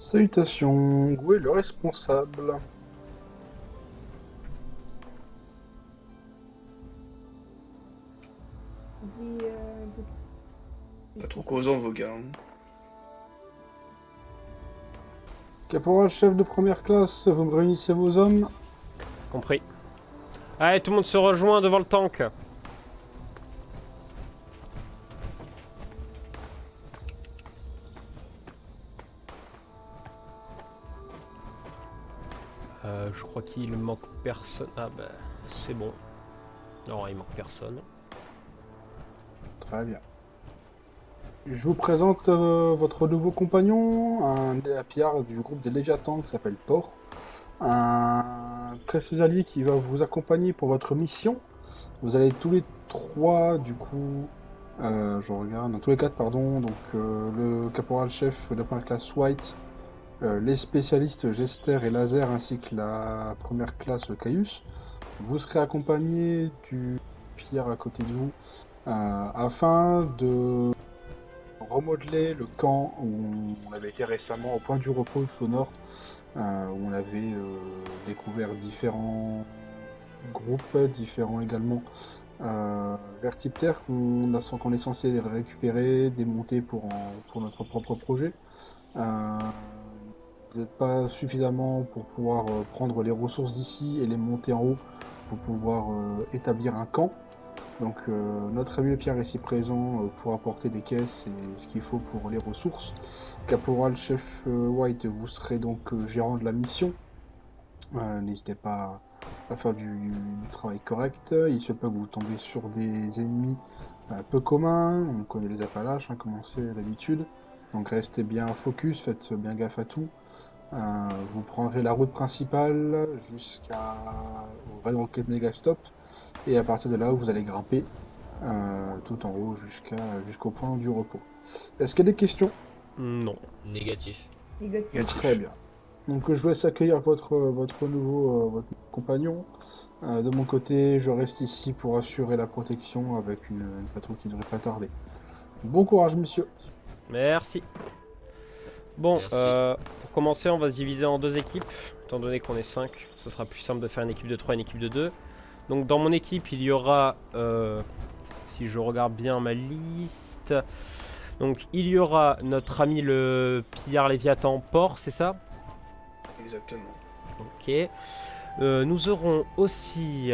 Salutations, où est le responsable? Des, Pas trop causant vos gars. Hein. Caporal chef de première classe, vous me réunissez vos hommes? Compris. Allez, tout le monde se rejoint devant le tank. Je crois qu'il manque personne. Ah bah, c'est bon. Non, il manque personne. Très bien. Je vous présente votre nouveau compagnon, un PR du groupe des Léviathans qui s'appelle Thor. Un précieux allié qui va vous accompagner pour votre mission. Vous allez tous les trois, du coup, je regarde, dans tous les quatre, pardon, donc le caporal chef de la première classe White, les spécialistes Gester et Laser, ainsi que la première classe Caius. Vous serez accompagné du Pierre à côté de vous, afin de remodeler le camp où on avait été récemment, au point du repos au nord, où on avait découvert différents groupes, différents également vertiptères qu'on est censé récupérer, démonter pour notre propre projet. Vous n'êtes pas suffisamment pour pouvoir prendre les ressources d'ici et les monter en haut pour pouvoir établir un camp. Donc notre ami le Pierre est ici présent pour apporter des caisses et ce qu'il faut pour les ressources. Caporal chef White, vous serez donc gérant de la mission. N'hésitez pas à faire du travail correct. Il se peut que vous tombez sur des ennemis peu communs. On connaît les Appalaches, hein, comme on sait d'habitude. Donc restez bien focus, faites bien gaffe à tout. Vous prendrez la route principale jusqu'au Red Rocket Megastop. Et à partir de là, vous allez grimper tout en haut jusqu'au point du repos. Est-ce qu'il y a des questions? Non. Négatif. négatif. Très bien. Donc je vous laisse accueillir votre nouveau compagnon. De mon côté, je reste ici pour assurer la protection avec une patrouille qui ne devrait pas tarder. Bon courage, monsieur. Merci. Bon, Merci. pour commencer, on va se diviser en deux équipes. Étant donné qu'on est 5, ce sera plus simple de faire une équipe de 3 et une équipe de 2. Donc dans mon équipe, il y aura, si je regarde bien ma liste, donc il y aura notre ami le pillard Léviathan Port, c'est ça? Exactement. Ok. Nous aurons aussi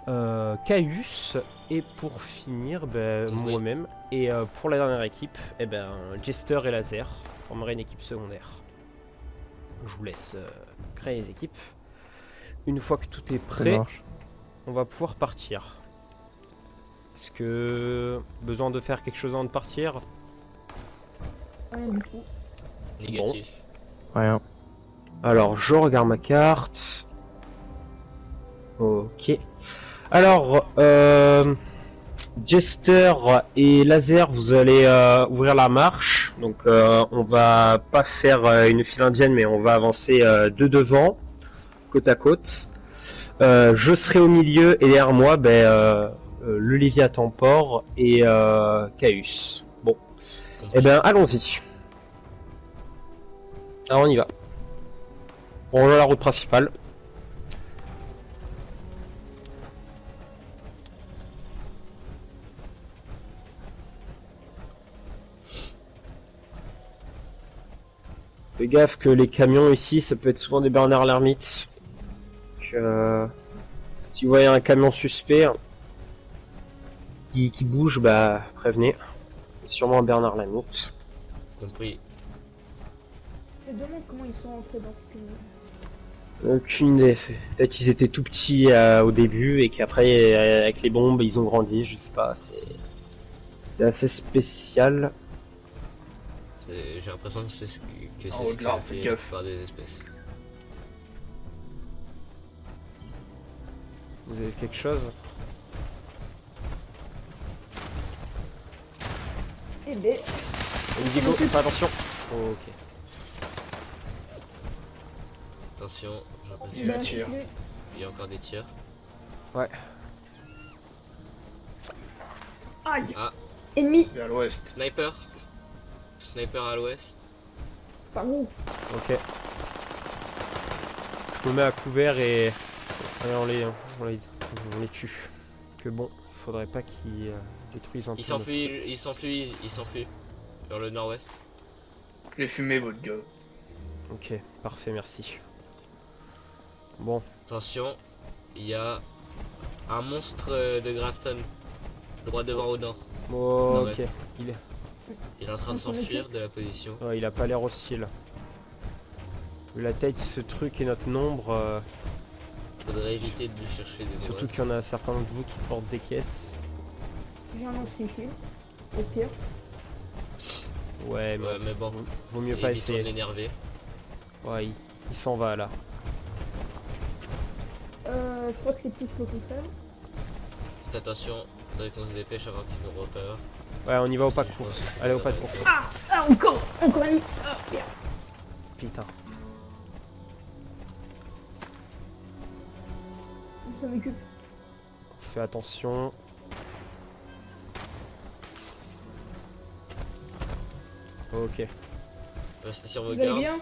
Caius, et pour finir, Oui. moi-même. Et pour la dernière équipe, Jester et Laser formeraient une équipe secondaire. Je vous laisse créer les équipes. Une fois que tout est prêt, on va pouvoir partir. Est-ce que besoin de faire quelque chose avant de partir? Rien du tout. Négatif. Rien. Alors, je regarde ma carte. Ok. Alors, Jester et Laser, vous allez ouvrir la marche. Donc, on va pas faire une file indienne, mais on va avancer de devant, côte à côte. Je serai au milieu et derrière moi, le Léviathan Port et Caius. Bon, Compris. eh ben, allons-y. Alors, on y va. On rejoint la route principale. Fais gaffe que les camions ici, ça peut être souvent des Bernard l'ermite. Donc, si vous voyez un camion suspect qui bouge, bah prévenez. C'est sûrement un Bernard l'ermite. Compris. Je me demande comment ils sont entrés dans ce pays. Aucune idée. Peut-être qu'ils étaient tout petits au début et qu'après, avec les bombes, ils ont grandi. Je sais pas. C'est assez spécial. J'ai l'impression que c'est ce que En c'est haut ce de qui l'arbre, est faites fait gaffe. par des espèces. Vous avez quelque chose? Eh ben, Indigo, fais attention. Ok. Attention, j'ai l'impression Il y a un ben, tir. qu'il y a encore des tirs. Ouais. Aïe. Ah, Ennemi. Vers l'ouest. sniper. Sniper à l'ouest. Par où? Ok. Je me mets à couvert et allez, on les tue. Que bon, faudrait pas qu'ils détruisent un peu. Il s'enfuit vers le nord-ouest. Je l'ai fumé, votre gars. Ok, parfait, merci. Bon, Attention, il y a un monstre de Grafton, droit devant au nord. oh, ok. Nord-est. Il est... Il est en train de s'enfuir de la position. ouais, il a pas l'air hostile. Vu la taille de ce truc et notre nombre, Faudrait éviter de lui chercher des surtout doigts. qu'il y en a certains d'entre vous qui portent des caisses. J'ai un lance-missile. Au pire. Ouais, mais, Ouais, mais bon, vaut mieux pas évitons de essayer. l'énerver. Ouais, il s'en va là. Je crois que c'est plus le contraire. Faites attention, faudrait qu'on se dépêche avant qu'il nous repère. Ouais, on y va au pas de course. Allez, au pas de course. Ah, encore une. Ah, merde. Putain. Ça m'occupe. Fais attention. Ok. Restez sur vos Vous allez gardes. bien?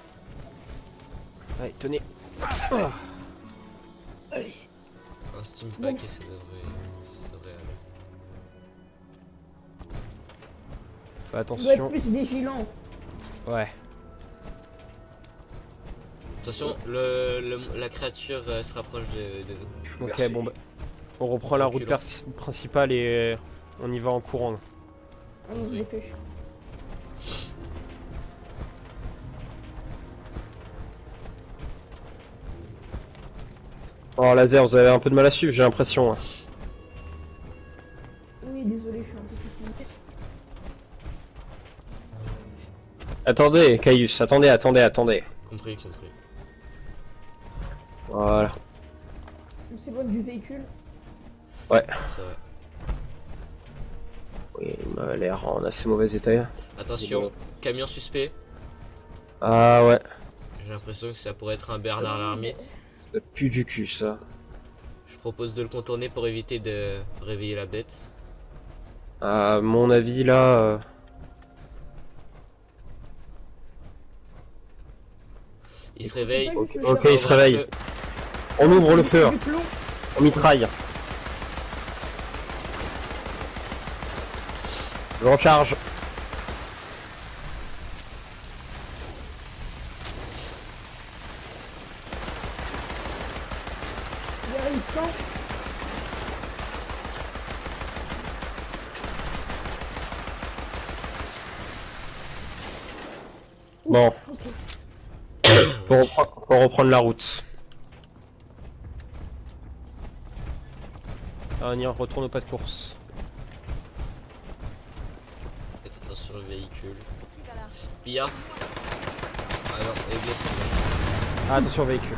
Allez, tenez. Allez. Un steam pack et ça devrait aller. Fais On doit être attention. plus vigilant. Ouais. Attention, la créature se rapproche de nous. Ok, Merci. bon bah. On reprend la route principale et on y va en courant. On se dépêche. Oh laser, vous avez un peu de mal à suivre, j'ai l'impression. Oui, désolé, je suis un peu fatigué. Attendez, Caius, attendez. Compris. Voilà. On s'éloigne du véhicule. Ouais. Ça va. Oui, il m'a l'air en assez mauvais état. Attention, camion suspect. Ah ouais. J'ai l'impression que ça pourrait être un Bernard l'ermite. Ça pue du cul ça. Je propose de le contourner pour éviter de réveiller la bête. À mon avis là... Il se réveille. Ok, il se réveille. On ouvre le feu, on mitraille. Je recharge. Bon, faut reprendre la route. Ah, on y retourne au pas de course. Faites attention au véhicule. Pia. Ah non, Ah, attention au véhicule.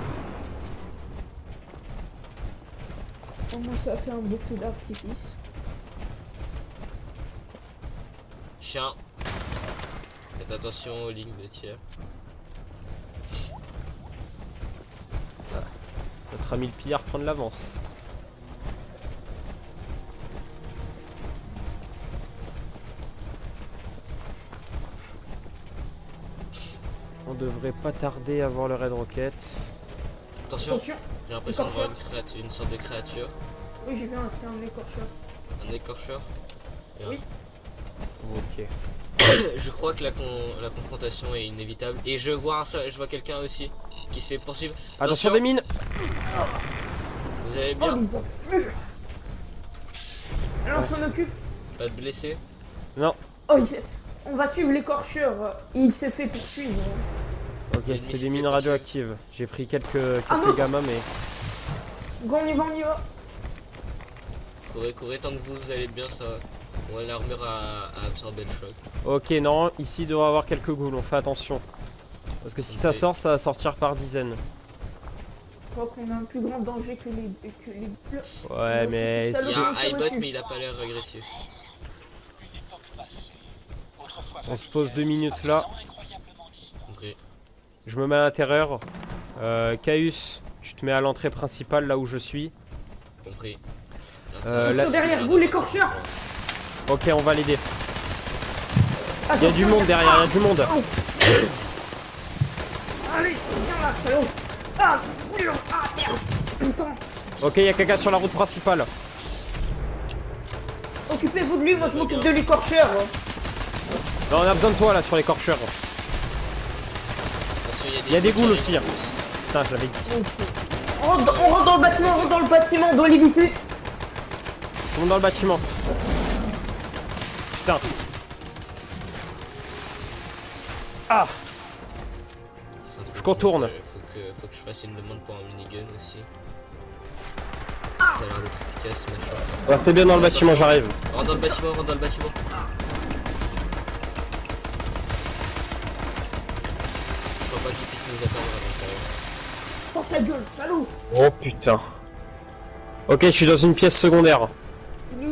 Au moins, ça a fait un beau feu d'artifice. Chien. Faites attention aux lignes de tir. Notre ami le pillard prend de l'avance. On devrait pas tarder à voir le Red Rocket. Attention, Attention. j'ai l'impression de voir une sorte de créature. Oui, j'ai vu c'est un écorcheur. Un écorcheur. Bien. Oui. Ok. Je crois que la confrontation est inévitable. Et je vois quelqu'un aussi qui se fait poursuivre. Attention des mines. Vous allez Oh, bien? les enflures. Alors, on s'en occupe. Pas de blessés? Non. Oh, on va suivre l'écorcheur. Il s'est fait poursuivre. Ok, c'est des mines radioactives. J'ai pris quelques non. gamins mais... Go, on y va. Courez tant que vous allez bien, ça va. Ouais, l'armure a absorbé le choc. Ok, non, ici il devrait y avoir quelques ghouls, on fait attention. Parce que si ça sort, ça va sortir par dizaines. Je crois qu'on a un plus grand danger que les bleus. Ouais, mais... Il y a un sur le highbot, cul. mais il a pas l'air agressif. On se pose 2 minutes là. Compris. Je me mets à l'intérieur. Caius, tu te mets à l'entrée principale là où je suis. Compris. Attention derrière vous, l'écorcheur. Ok, on va l'aider. Il y a du monde derrière, il y a du monde. salaud. Ah, merde. Ah, merde. Putain. Ok, il y a quelqu'un sur la route principale. Occupez-vous de lui, moi je m'occupe de l'écorcheur. Non, on a besoin de toi là sur l'écorcheur. Parce qu'il Il y a des ghouls qui aussi, arrivent hein. en plus. Putain, je l'avais dit. On rentre dans le bâtiment, on rentre dans le bâtiment, on doit l'éviter. Tout le monde dans le bâtiment. Putain. Ah. Je contourne. Faut que je fasse une demande pour un minigun aussi. Ça a l'air d'être efficace, machin. Ouais, c'est bien dans le bâtiment, j'arrive. Rentre dans le bâtiment, rentre dans le bâtiment. Je crois pas qu'il puisse nous attendre à l'intérieur. Porte la gueule, salaud. Oh putain. Ok, je suis dans une pièce secondaire.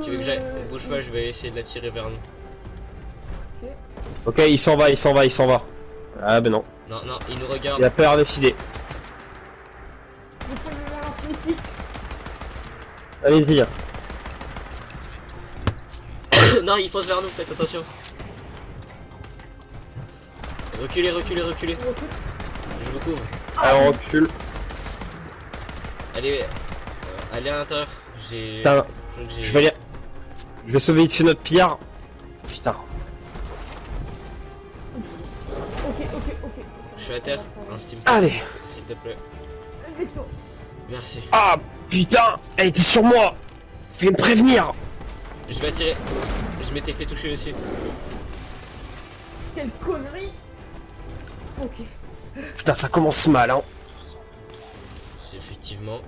Tu veux que j'aille? Bouge pas, je vais essayer de l'attirer vers nous. Ok, il s'en va, il s'en va, il s'en va. Ah ben non, Non, non, il nous regarde. il a pas l'air décidé. Vous prenez mon lance-missile. Allez-y. Non, il fonce vers nous, faites attention. Reculez, reculez, reculez. Je vous couvre. Alors on recule. Allez, allez à l'intérieur. J'ai. Putain, je vais aller. Je vais sauver vite fait notre pillard. Putain. Ok. Je suis à terre. Un steam. Allez. S'il te plaît. Victor. Merci. Ah putain, elle était sur moi. Fais me prévenir. Je vais attirer. Je m'étais fait toucher aussi. Quelle connerie. Ok. Putain, ça commence mal, hein. Effectivement.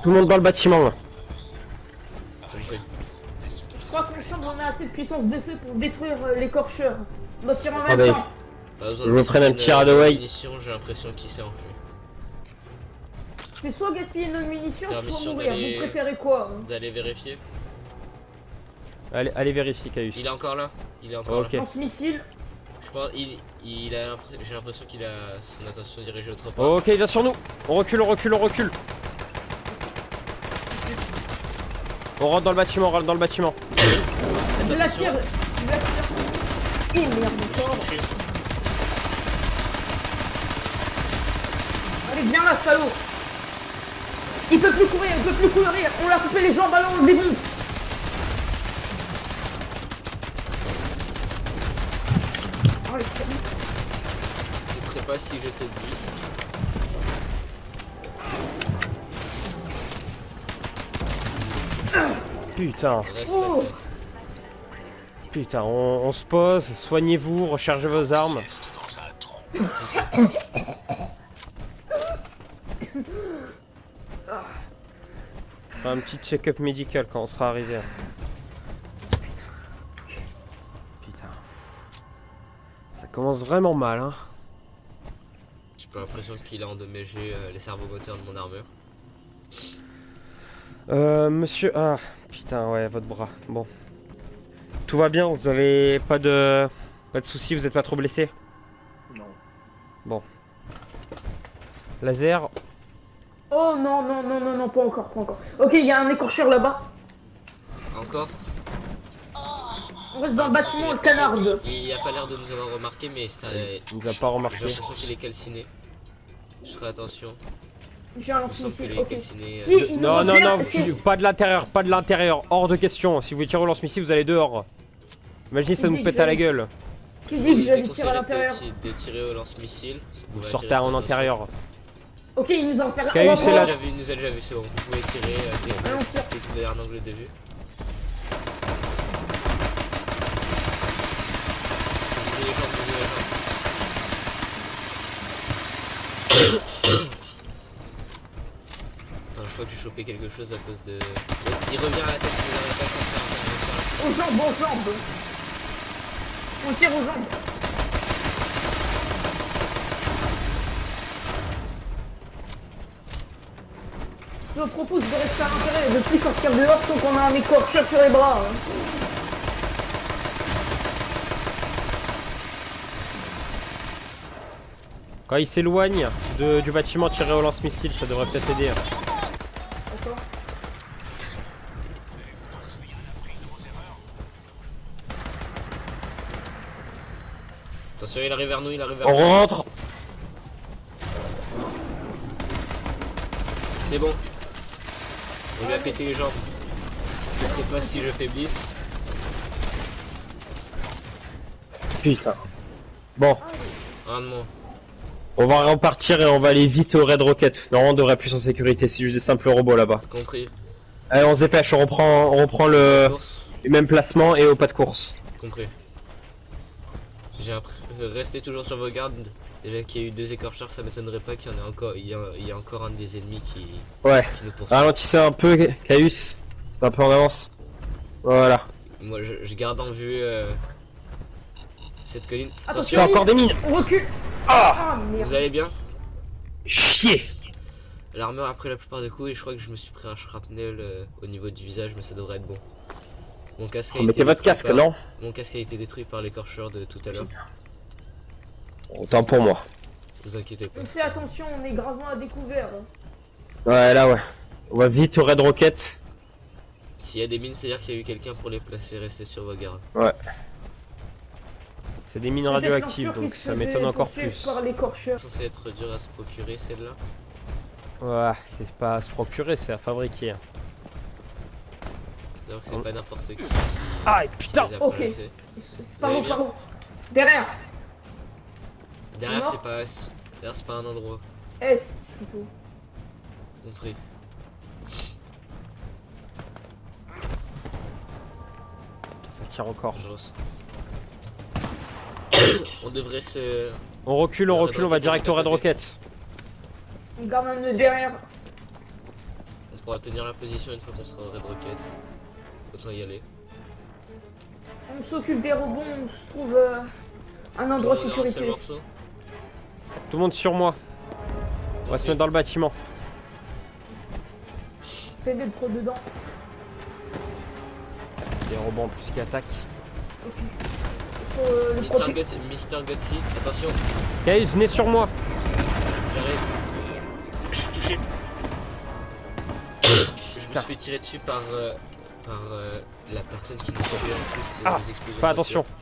Tout le monde dans le bâtiment, là. Compris. Je crois que le chambre en a assez de puissance d'effet pour détruire l'écorcheur. On doit tirer en même Attendez. temps. Pas besoin Je de me prenne un gaspiller petit de Radaway. munitions, j'ai l'impression qu'il s'est enfui. C'est soit gaspiller nos munitions, soit Permission mourir. d'aller- Vous préférez quoi hein? D'aller vérifier. Allez vérifier, Caius. Il est encore là. Il est encore Ok. là. Lance-missile. Je pense, j'ai l'impression qu'il a son attention dirigée autre part. Ok, il vient sur nous. On recule, on recule, on recule. On rentre dans le bâtiment, on rentre dans le bâtiment. Je la tire. Eh merde, encore. Allez, viens là, salaud. Il peut plus courir, On l'a coupé les jambes, allons, on le démonte. Allez, c'est bon. Je sais pas si je te dis. Putain, Reste Oh. là. putain, on se pose, soignez-vous, rechargez vos armes. Un petit check-up médical quand on sera arrivé. Putain. Ça commence vraiment mal, hein. J'ai pas l'impression qu'il a endommagé les servomoteurs de mon armure. Monsieur... Ah, putain, ouais, votre bras. Bon. Tout va bien, vous avez pas de... Pas de soucis, vous êtes pas trop blessé? Non. Laser. Oh non, pas encore. Ok, il y a un écorcheur là-bas. Encore? On reste dans le bâtiment, on le canarde. Il a pas l'air de nous avoir remarqué, mais ça. Il nous a pas J'ai remarqué. l'impression qu'il est calciné. Je ferai attention. J'ai un Il me semble qu'il lance-missile, est ok. calciné. Si, il nous Non, non, repère, non, c'est- pas de l'intérieur, pas de l'intérieur, hors de question. Si vous tirez au lance-missile, vous allez dehors. Imaginez, ça nous pète à la gueule. Qui dit que Je j'allais déconseille tirer à l'intérieur? de tirer au lance-missile. Vous sortez en intérieur. Ok, il nous a repéré. Caillou, On va c'est Il là. nous prendre- a déjà vu, il nous a déjà vu, c'est bon. Vous pouvez tirer Allons, tire. dès que vous avez un angle de vue. Bougez les jambes, bougez les jambes. Attends, je crois que j'ai chopé quelque chose à cause de... Il revient à la tête, il revient à la tête, Aux jambes. On tire aux jambes. Je propose de rester à l'intérieur et de plus sortir dehors tant qu'on a un écorcheur sur les bras. hein. Quand il s'éloigne du bâtiment, tiré au lance-missile, ça devrait peut-être aider. D'accord. Attention, il arrive vers nous, il arrive vers On nous. rentre. C'est bon. On lui a pété les jambes. Je ne sais pas si je faiblisse. Putain. Bon, Un de moins. on va repartir et on va aller vite au Red Rocket. Non, on devrait plus en sécurité, c'est juste des simples robots là-bas. Compris. Allez, on se dépêche, on reprend le Course. même placement et au pas de course. Compris. J'ai appris. Restez toujours sur vos gardes. Déjà qu'il y a eu 2 écorcheurs, ça m'étonnerait pas qu'il y en ait encore. Il y a encore un des ennemis qui Ouais, nous poursuit. ralentissez un peu, Caius. C'est un peu en avance. Voilà. Moi je garde en vue cette colline. Attention. T'as encore des mines. On recule. Ah, Ah merde. Vous allez bien? chier. L'armure a pris la plupart des coups et je crois que je me suis pris un shrapnel au niveau du visage, mais ça devrait être bon. Mon casque a été Mettez votre détruit casque, par- non? Mon casque a été détruit par l'écorcheur de tout à l'heure. Autant pour moi. Vous inquiétez pas. Mais fais attention, on est gravement à découvert. Hein. Ouais, là, ouais. On va vite au Red Rocket. S'il y a des mines, c'est-à-dire qu'il y a eu quelqu'un pour les placer. Restez sur vos gardes. C'est des mines Peut-être radioactives, l'enflure donc qui ça se m'étonne fait encore poursuivre plus. Par l'écorcheur. C'est censé être dur à se procurer celle-là. Ouais, c'est pas à se procurer, c'est à fabriquer. Donc c'est pas n'importe qui Ah, putain. les a Ok. placés. C'est par où, allez bien par où? Derrière. Derrière Non. c'est pas un endroit. S plutôt. Compris. Ça tire encore. Dangerous. On devrait se... On recule, on va direct au Red Rocket. On garde un nœud derrière. On pourra tenir la position une fois qu'on sera au Red Rocket. Autant y aller. On s'occupe des robots, on se trouve un endroit Tout le monde a un seul sécurité. morceau. Tout le monde sur moi. On va se mettre dans le bâtiment. Fais d'être dedans. Des robots en plus qui attaquent. Ok. Faut le protéger. Mr. Gutsy, attention, Caius, venez sur moi. j'arrive. Je suis touché. Je me suis fait tirer dessus par la personne qui nous tuait en plus. Ah, les explosions fais de attention. voiture.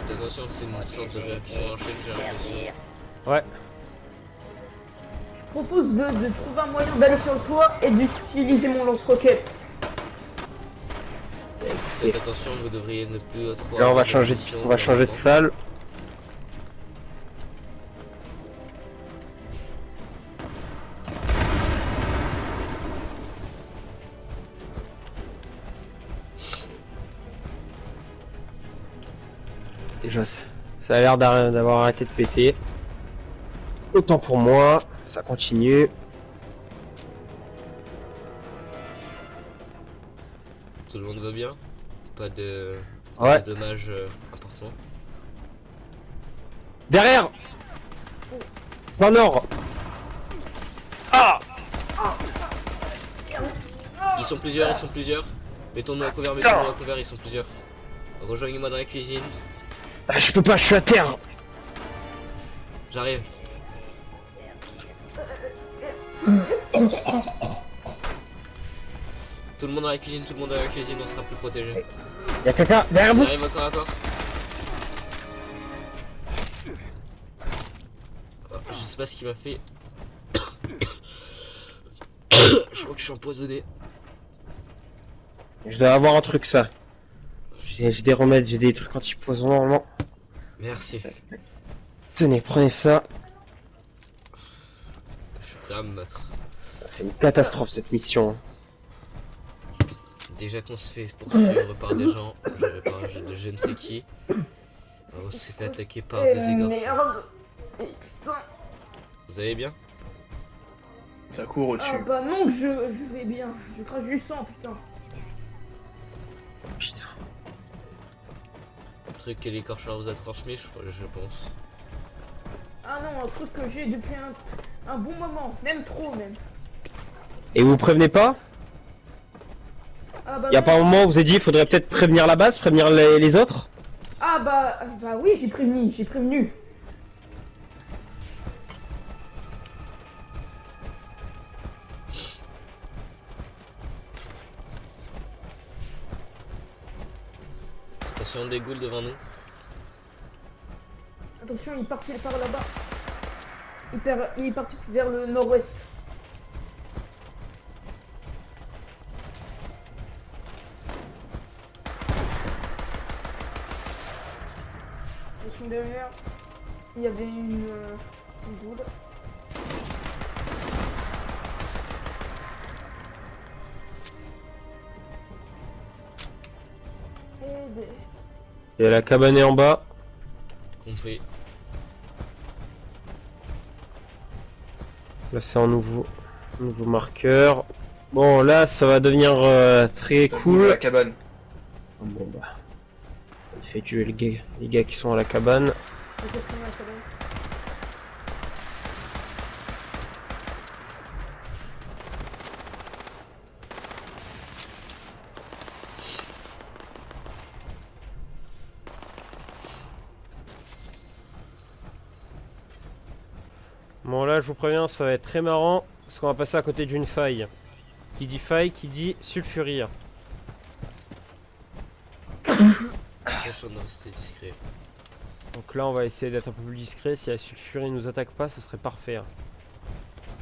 Faites attention, c'est une sorte de réaction en chaîne, j'ai l'impression. Ouais. Je propose de trouver un moyen d'aller sur le toit et d'utiliser mon lance-roquette. Faites attention, vous devriez ne plus trop... Là, on va avoir changer munitions on va changer de salle. Déjà, ça a l'air d'avoir arrêté de péter. Autant pour moi, ça continue. Tout le monde va bien? Pas de Ouais. dommages importants. Derrière! Dans le nord! Ah! Ils sont plusieurs. Mettons-nous à couvert, ils sont plusieurs. Rejoignez-moi dans la cuisine. Ah, je peux pas, je suis à terre! J'arrive. Tout le monde dans la cuisine, on sera plus protégé. Y'a quelqu'un derrière vous? J'arrive encore. Oh, je sais pas ce qu'il m'a fait. Je crois que je suis empoisonné. Je dois avoir un truc ça. J'ai des remèdes, j'ai des trucs anti-poison normalement. Merci. Tenez, prenez ça. Je suis prêt à me battre. C'est une catastrophe cette mission. Déjà qu'on se fait poursuivre par des gens, de je ne sais qui. On s'est fait attaquer par des égorgés. Merde. Et putain. Vous allez bien? Ça court Ah au-dessus. bah non, je vais bien. Je crache du sang, putain. Putain. Le truc que l'écorcheur vous a transmis, je pense. Ah non, un truc que j'ai depuis un bon moment. Même trop, même. Et vous prévenez pas? Ah bah Y'a non. pas un moment où vous avez dit il faudrait peut-être prévenir la base, prévenir les autres? Ah bah oui, j'ai prévenu. Attention, des ghouls devant nous. Attention, il est parti par là-bas. Il est parti vers le nord-ouest. Attention derrière. Il y avait une ghoul. Il y a la cabane est en bas. Compris. Là c'est un nouveau marqueur. Bon là ça va devenir très T'as bougé cool. la cabane. Bon bah. Il fait tuer les gars qui sont à la cabane. Bon là je vous préviens ça va être très marrant parce qu'on va passer à côté d'une faille. Qui dit faille, qui dit sulfurie. Attention de rester discret. Donc là on va essayer d'être un peu plus discret. Si la sulfurie nous attaque pas, ce serait parfait.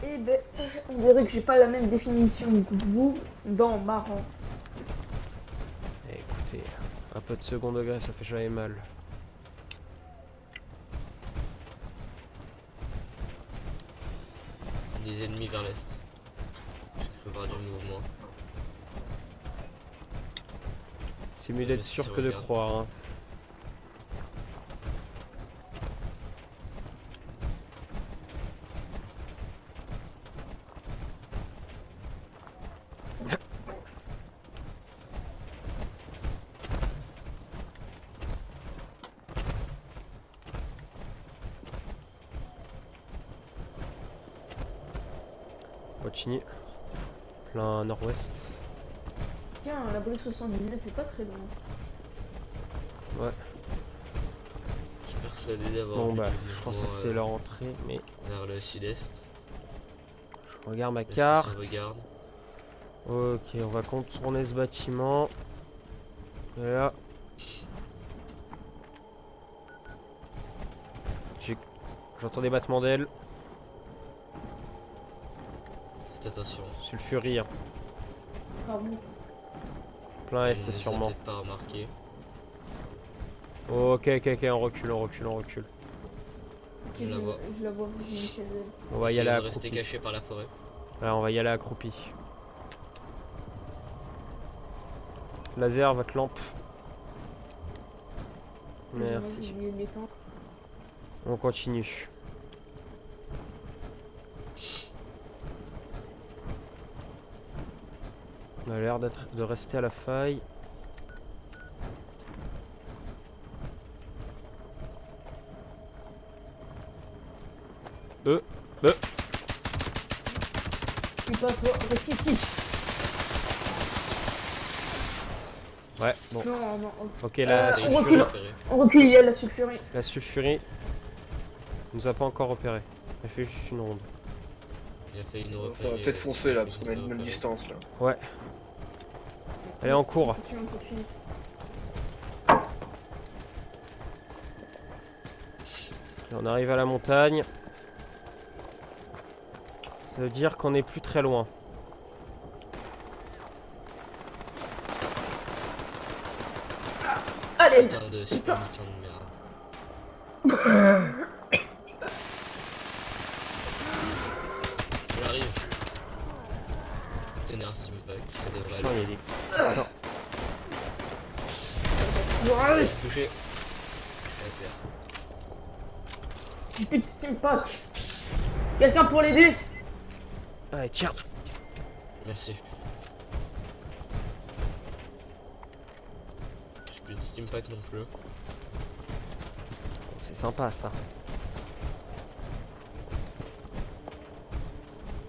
Eh ben, on dirait que j'ai pas la même définition que vous dans marrant. Eh, écoutez, un peu de second degré ça fait jamais mal. Des ennemis vers l'est. J'ai cru voir du mouvement. C'est mieux d'être sûr que de croire. Hein. Continue. Plein nord-ouest. Tiens, la brise 79 est pas très loin. Ouais. Je suis persuadé d'avoir Bon vu bah, du je pense que mouvement, c'est leur entrée, mais vers le sud-est. je regarde ma Restez carte. sur vos gardes. Ok, on va contourner ce bâtiment. Et là. J'entends des battements d'ailes. Faites attention. Sulfurie. Hein. Pardon. Plein Il S nous a sûrement. peut-être pas remarqué. Ok, on recule. Ok, Je la vois. Je la vois, j'ai mis chez elle. On va y Essayez aller de rester accroupi. caché par la forêt. Là, on va y aller accroupi. Laser, votre lampe. Merci. Les temps. On continue. On a l'air de rester à la faille. Tu pas toi, reste ici. Ouais, bon. Non, non. Ok, la, T'as on une recule. chose repérée. On recule, il y a la sulfurie. la sulfurie nous a pas encore repéré. Elle fait juste une ronde. Il a failli nous On repérer. va peut-être foncer là, parce qu'on a Il nous une bonne repérer. distance là. Ouais. Elle est en cours. On continue. On arrive à la montagne. Ça veut dire qu'on est plus très loin. Allez. Putain de super mutant de merde. J'arrive. Tenez un steam pack, ça devrait Oh, aller. il y a des- Attends. Ouais, Touché. À terre. j'ai plus de steam pack. Quelqu'un pour l'aider? Allez, tiens. Merci. J'ai plus de steam pack non plus. C'est sympa ça.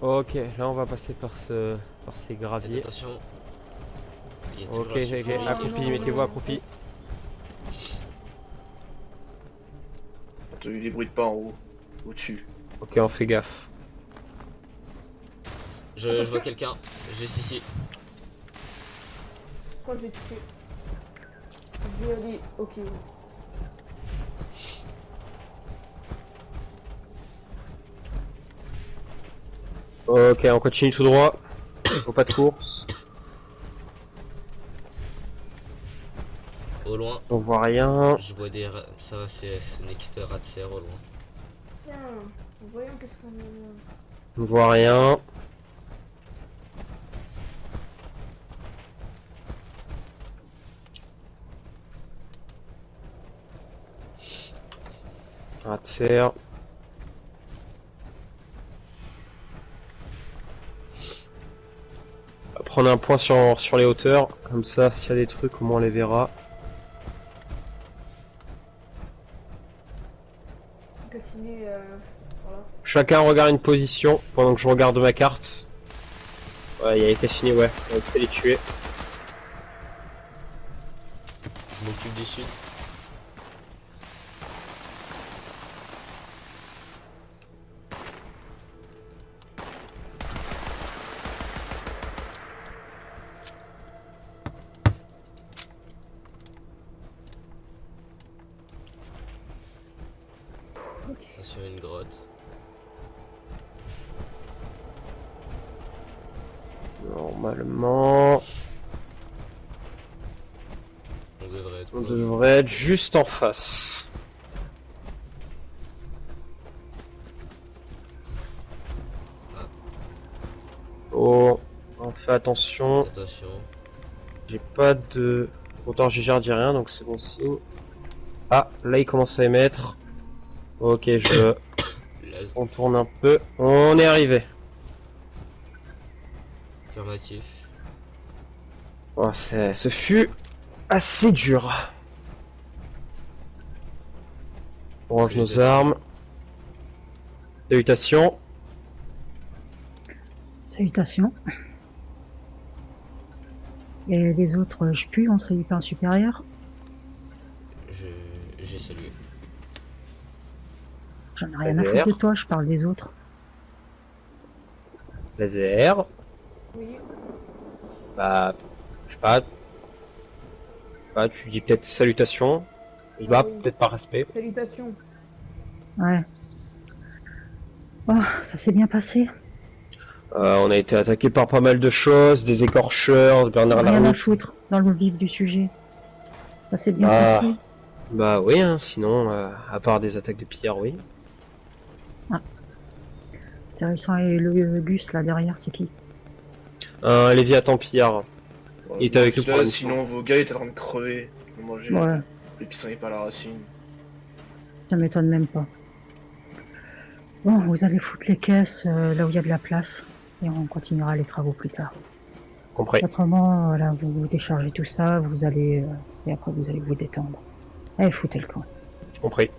Ok, là on va passer par ces Faites graviers. attention. Il y a Ok, toujours la ok, sulfurie. Oh, accroupi, non, mettez-vous non. accroupi. T'as entendu les bruits de pas en haut, au-dessus. Ok, on fait gaffe. Je vois quelqu'un, juste ici. Quand je vais tuer. Je vais aller. Ok. Ok, on continue tout droit. Faut pas de course. Au loin, On voit rien. je vois des rats. Ça va, ce n'est que de rats de serre au loin. Tiens, voyons qu'est-ce qu'on a. On voit rien. Rat de serre. On va prendre un point sur les hauteurs. Comme ça, s'il y a des trucs, au moins on les verra. Continuer. Voilà. Chacun regarde une position pendant que je regarde ma carte. Ouais, il y a les Cassini, ouais. On va les tuer. Je m'occupe du sud. Attention, une grotte. Normalement, on devrait être juste en face. Oh, on fait attention. Attention. J'ai pas de... Autant j'ai rien, donc c'est bon signe. Ah, là il commence à émettre. Ok, on tourne un peu. On est arrivé. Affirmatif. Oh, ce fut assez dur. On range nos armes. Salutations. Salutations. Et les autres, je pue, on salue pas un supérieur. J'ai salué. J'en ai rien à foutre de toi, je parle des autres. Laser. Oui. Bah, je sais pas. Bah, tu dis peut-être salutations. Bah, Oui. peut-être par respect. Salutations. Ouais. Oh, ça s'est bien passé. On a été attaqué par pas mal de choses, des écorcheurs, Bernard Rien à Larouche. foutre, dans le vif du sujet. Ça s'est bien Ah. passé. Bah oui, hein, sinon, à part des attaques de pillards, oui. Intéressant, et le Gus là derrière, c'est qui? Un Léviathan pillard. Bon, Il était avec nous là, pour la sinon vos gars étaient en train de crever. Ils ont mangé Ouais, les pissenlits par la racine. ça m'étonne même pas. Bon, vous allez foutre les caisses là où il y a de la place. Et on continuera les travaux plus tard. Compris. Autrement, là, vous déchargez tout ça, vous allez... et après, vous allez vous détendre. Allez, foutez le camp. Compris.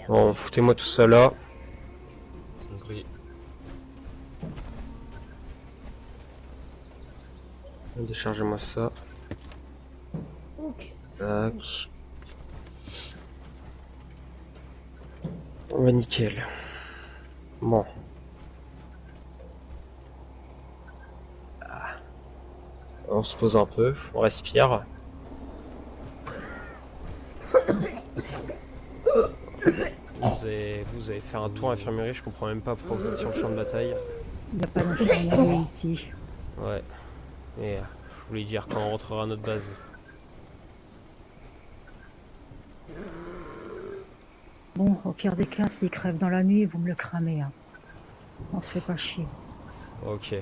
Bon, foutez-moi tout ça là. Compris. Déchargez-moi ça. Ok. Tac. Ouais, nickel. Bon. On se pose un peu, on respire. Vous avez fait un tour à l'infirmerie, je comprends même pas pourquoi vous êtes sur le champ de bataille. Il n'y a pas d'infirmerie ici. Ouais. Et je voulais dire quand on rentrera à notre base. Bon, au pire des cas, s'il crève dans la nuit, vous me le cramez. Hein. On se fait pas chier. Ok.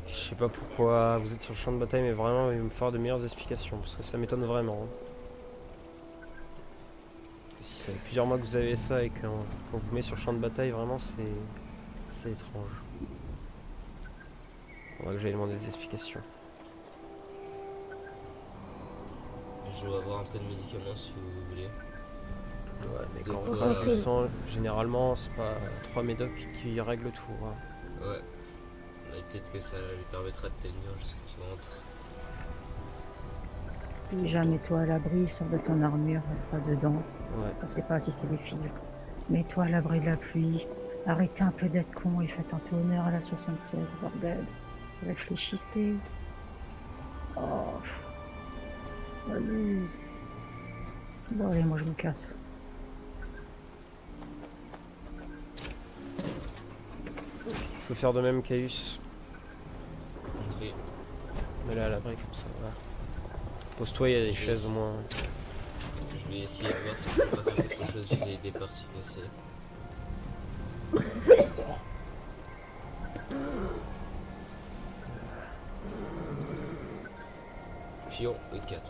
Je sais pas pourquoi vous êtes sur le champ de bataille, mais vraiment il va me falloir de meilleures explications, parce que ça m'étonne vraiment. Hein. Si ça fait plusieurs mois que vous avez ça et qu'on vous met sur le champ de bataille, vraiment c'est étrange. On va que j'aille demander des explications. Je dois avoir un peu de médicaments si vous voulez. Ouais, mais De quand quoi, je sens, généralement c'est pas 3 médocs qui règlent tout. Hein. Ouais. Mais peut-être que ça lui permettra de tenir jusqu'à qu'il rentre. Déjà, mets-toi à l'abri, sors de ton armure, reste pas dedans. Ouais. On sait pas si c'est des filtres. Mets-toi à l'abri de la pluie. Arrêtez un peu d'être con et faites un peu honneur à la 76, bordel. Réfléchissez. Oh. Amuse. Bon, allez, moi je me casse. Je peux faire de même, Caius. André, Mets-la à l'abri comme ça, voilà. Pose-toi, il y a des chaises au moins. je vais essayer de voir si je peux pas faire quelque chose, j'ai des parties cassées. Pion et 4.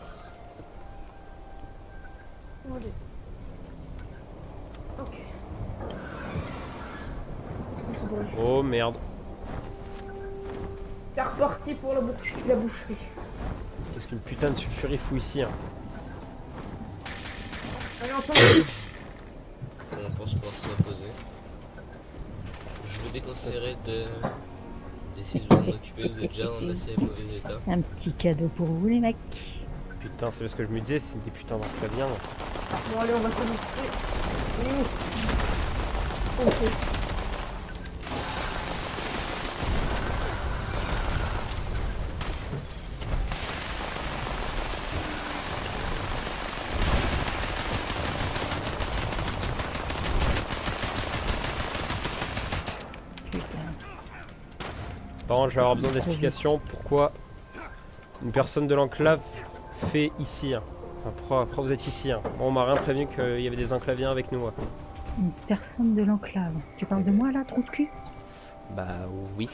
Allez. Ok. Bon, Oh merde. c'est reparti pour la boucherie. Qu'est-ce qu'une putain de sulfurie fout ici, hein. Allez, ensemble. On pense pouvoir se reposer. Je vous déconseillerais d'essayer de vous en occuper, vous êtes déjà en assez mauvais état. Un petit cadeau pour vous, les mecs. Putain, c'est ce que je me disais, c'est des putains d'enclaviens. Bon, allez, on va se boucher. Ok. Putain. Par contre, je vais avoir besoin d'explications pourquoi une personne de l'enclave fait ici. Hein. Enfin, pourquoi vous êtes ici, hein. Bon, on m'a rien prévenu qu'il y avait des enclaviens avec nous. Hein. Une personne de l'enclave. Tu parles de moi là, trou de cul? Bah oui.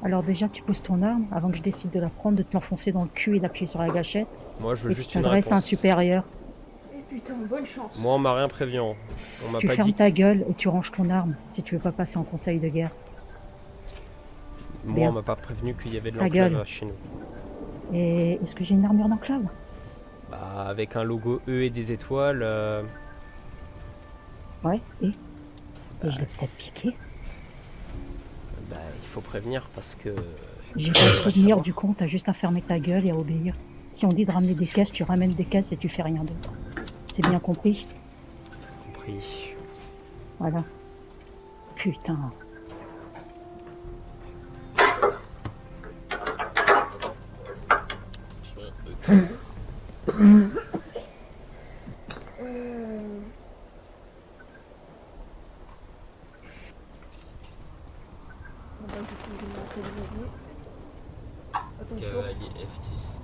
Alors déjà, tu poses ton arme avant que je décide de la prendre, de te l'enfoncer dans le cul et d'appuyer sur la gâchette. Moi, je veux Et juste tu une t'adresses à un réponse. supérieur. Et putain, bonne chance. Moi, on m'a rien prévenu. On m'a Tu pas fermes dit. ta gueule et tu ranges ton arme si tu veux pas passer en conseil de guerre. Moi, Bien. on m'a pas prévenu qu'il y avait de Ta l'enclave gueule. chez nous. Et est-ce que j'ai une armure d'enclave? Bah, avec un logo E et des étoiles. Ouais, et Bah, je l'ai peut-être piqué. Bah, il faut prévenir parce que. J'ai pas à prévenir, du coup, t'as juste à fermer ta gueule et à obéir. Si on dit de ramener des caisses, tu ramènes des caisses et tu fais rien d'autre. C'est bien compris? Compris. Voilà. Putain. Pion E4. Bon, bah, du coup, je vais me réveiller. Attention. Cavalier F6.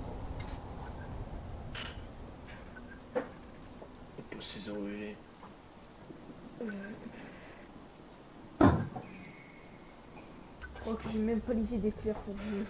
On pose ses envolées. Je crois que j'ai même pas lisé des clairs pour vous.